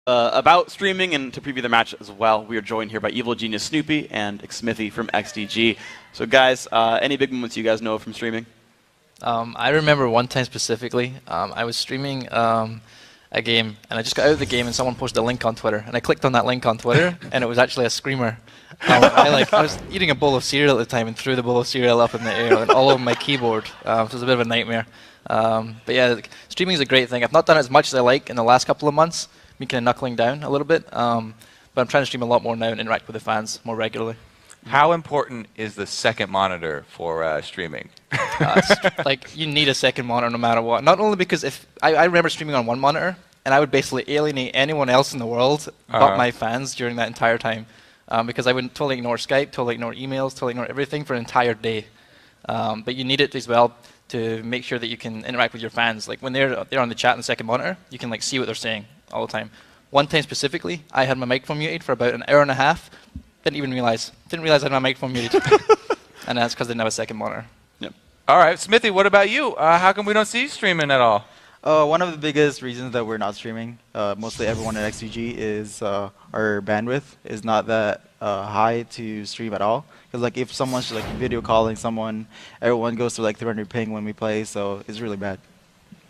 About streaming and to preview the match as well, we are joined here by evil genius Snoopeh and Xmithie from XDG. So guys, any big moments you guys know from streaming? I remember one time specifically, I was streaming a game, and I just got out of the game and someone posted a link on Twitter, and I clicked on that link on Twitter, and it was actually a screamer. I was eating a bowl of cereal at the time and threw the bowl of cereal up in the air and all over my keyboard, so it was a bit of a nightmare. But yeah, streaming is a great thing. I've not done it as much as I like in the last couple of months, been kind of knuckling down a little bit, but I'm trying to stream a lot more now and interact with the fans more regularly. How important is the second monitor for streaming? Like, you need a second monitor no matter what. Not only because if I remember streaming on one monitor, and I would basically alienate anyone else in the world but my fans during that entire time, because I would totally ignore Skype, totally ignore emails, totally ignore everything for an entire day. But you need it as well to make sure that you can interact with your fans. Like when they're on the chat on the second monitor, you can like see what they're saying all the time. One time specifically, I had my microphone muted for about an hour and a half. Didn't realize I had my microphone muted. And that's because I didn't have a second monitor. Yep. All right, Xmithie, what about you? How come we don't see you streaming at all? One of the biggest reasons that we're not streaming, mostly everyone at XDG, is our bandwidth is not that high to stream at all. Because like if someone's like video calling someone, everyone goes to like 300 ping when we play, so it's really bad.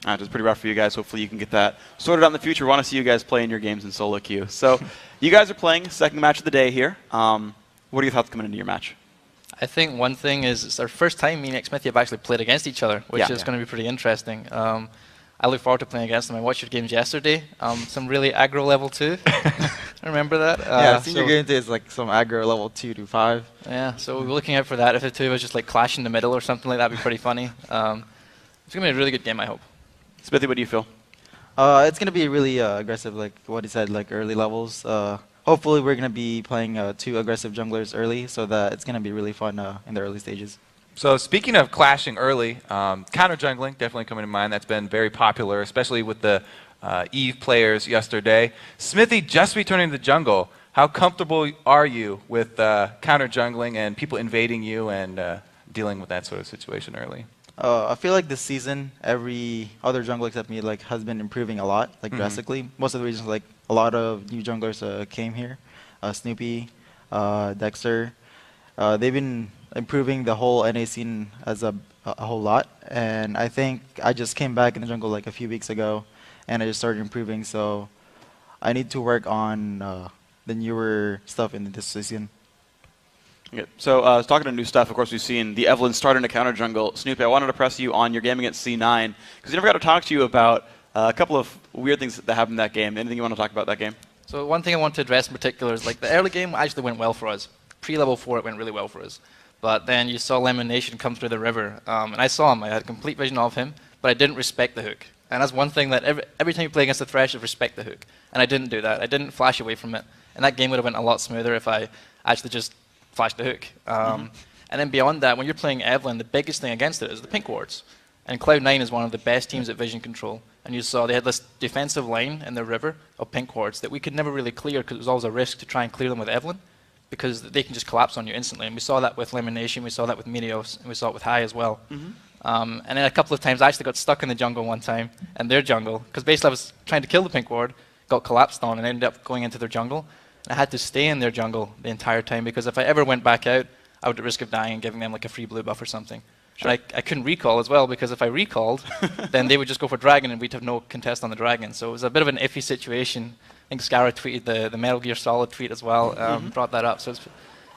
It's pretty rough for you guys. Hopefully you can get that sorted out in the future. We want to see you guys play in your games in solo queue. So you guys are playing second match of the day here. What are your thoughts coming into your match? I think one thing is it's our first time me and Xmithie have actually played against each other, which is going to be pretty interesting. I look forward to playing against them. I watched your games yesterday. Some really aggro level 2. I remember that. Yeah, senior game day is like some aggro level 2 to 5. Yeah, so we're looking out for that. If the two of us just like clash in the middle or something like that, would be pretty funny. It's going to be a really good game, I hope. Xmithie, what do you feel? It's going to be really aggressive, like what he said, like early levels. Hopefully we're going to be playing 2 aggressive junglers early, so that it's going to be really fun in the early stages. So speaking of clashing early, counter jungling definitely coming to mind. That's been very popular, especially with the EVE players yesterday. Xmithie, just returning to the jungle, how comfortable are you with counter jungling and people invading you and dealing with that sort of situation early? I feel like this season, every other jungler except me like has been improving a lot, like drastically. Most of the reasons, like a lot of new junglers came here, Snoopeh, Dexter. They've been improving the whole NA scene as a whole lot, and I think I just came back in the jungle like a few weeks ago, and I just started improving. So I need to work on the newer stuff in this season. Okay. So talking to new stuff, of course, we've seen the Evelynn starting to counter jungle. Snoopeh, I wanted to press you on your game against C9, because we never got to talk to you about a couple of weird things that happened in that game. Anything you want to talk about that game? So one thing I want to address in particular is like the early game actually went well for us. Pre-level 4 it went really well for us. But then you saw Lemon Nation come through the river, and I saw him. I had a complete vision of him, but I didn't respect the hook. And that's one thing that every time you play against the Thresh, you respect the hook. And I didn't do that. I didn't flash away from it. And that game would have went a lot smoother if I actually just flashed the hook. And then beyond that, when you're playing Evelynn, the biggest thing against it is the pink wards. And Cloud9 is one of the best teams at vision control. And you saw they had this defensive line in the river of pink wards that we could never really clear because it was always a risk to try and clear them with Evelynn, because they can just collapse on you instantly. And we saw that with Lemon Nation, we saw that with Meteos, and we saw it with Hai as well. And then a couple of times I actually got stuck in the jungle one time, in their jungle, because basically I was trying to kill the pink ward, got collapsed on, and ended up going into their jungle. And I had to stay in their jungle the entire time, because if I ever went back out, I would at risk of dying and giving them like a free blue buff or something. Sure. And I couldn't recall as well, because if I recalled, then they would just go for dragon and we'd have no contest on the dragon. So it was a bit of an iffy situation. I think Scara tweeted the Metal Gear Solid tweet as well, brought that up. So it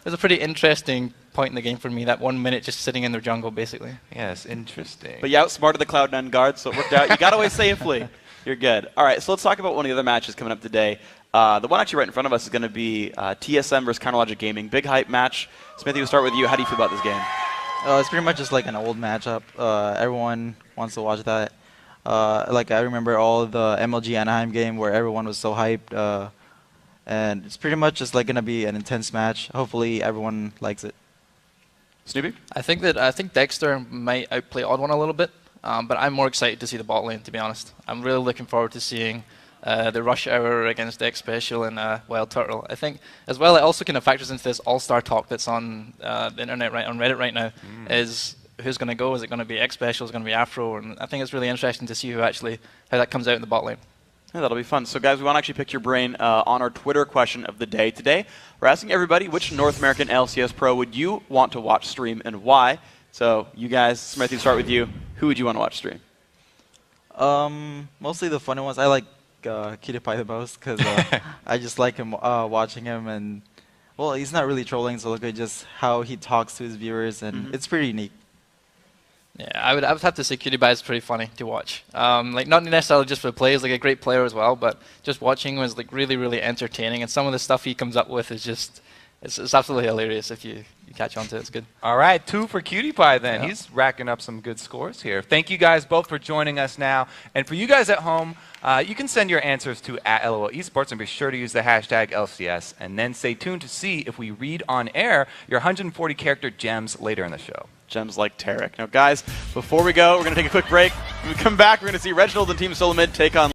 was a pretty interesting point in the game for me, that 1 minute just sitting in their jungle, basically. Yes, interesting. But you outsmarted the Cloud9 guard, so it worked out. You got away safely. You're good. All right, so let's talk about one of the other matches coming up today. The one actually right in front of us is going to be TSM versus Counterlogic Gaming. Big hype match. Smithy, we'll start with you. How do you feel about this game? It's pretty much just like an old matchup. Everyone wants to watch that. Like I remember all the MLG Anaheim game where everyone was so hyped. And it's pretty much just like going to be an intense match. Hopefully everyone likes it. Snoopeh? I think Dexter might outplay Odd One a little bit, but I'm more excited to see the bot lane, to be honest. I'm really looking forward to seeing the Rush Hour against X Special and Wild Turtle. I think as well it also kind of factors into this all-star talk that's on the internet, on Reddit right now, is who's going to go? Is it going to be X Special? Is it going to be Afro? And I think it's really interesting to see how that comes out in the bot lane. Yeah, that'll be fun. So, guys, we want to actually pick your brain on our Twitter question of the day today. We're asking everybody, which North American LCS pro would you want to watch stream and why? So, you guys, Xmithie, start with you. Who would you want to watch stream? Mostly the funny ones. I like Cutie Pie the most because I just like him watching him, and well, he's not really trolling, so look at just how he talks to his viewers, and it's pretty unique. Yeah, I would have to say Cutie Pie is pretty funny to watch. Like not necessarily just for the play, he's like a great player as well, but just watching was like really entertaining, and some of the stuff he comes up with is just it's absolutely hilarious if you catch on to it. It's good. All right, 2 for Cutie Pie then. Yeah. He's racking up some good scores here. Thank you guys both for joining us now. And for you guys at home, you can send your answers to @LOL Esports and be sure to use the hashtag LCS. And then stay tuned to see if we read on air your 140 character gems later in the show. Gems like Tarek. Now, guys, before we go, we're going to take a quick break. When we come back, we're going to see Reginald and Team Solomid take on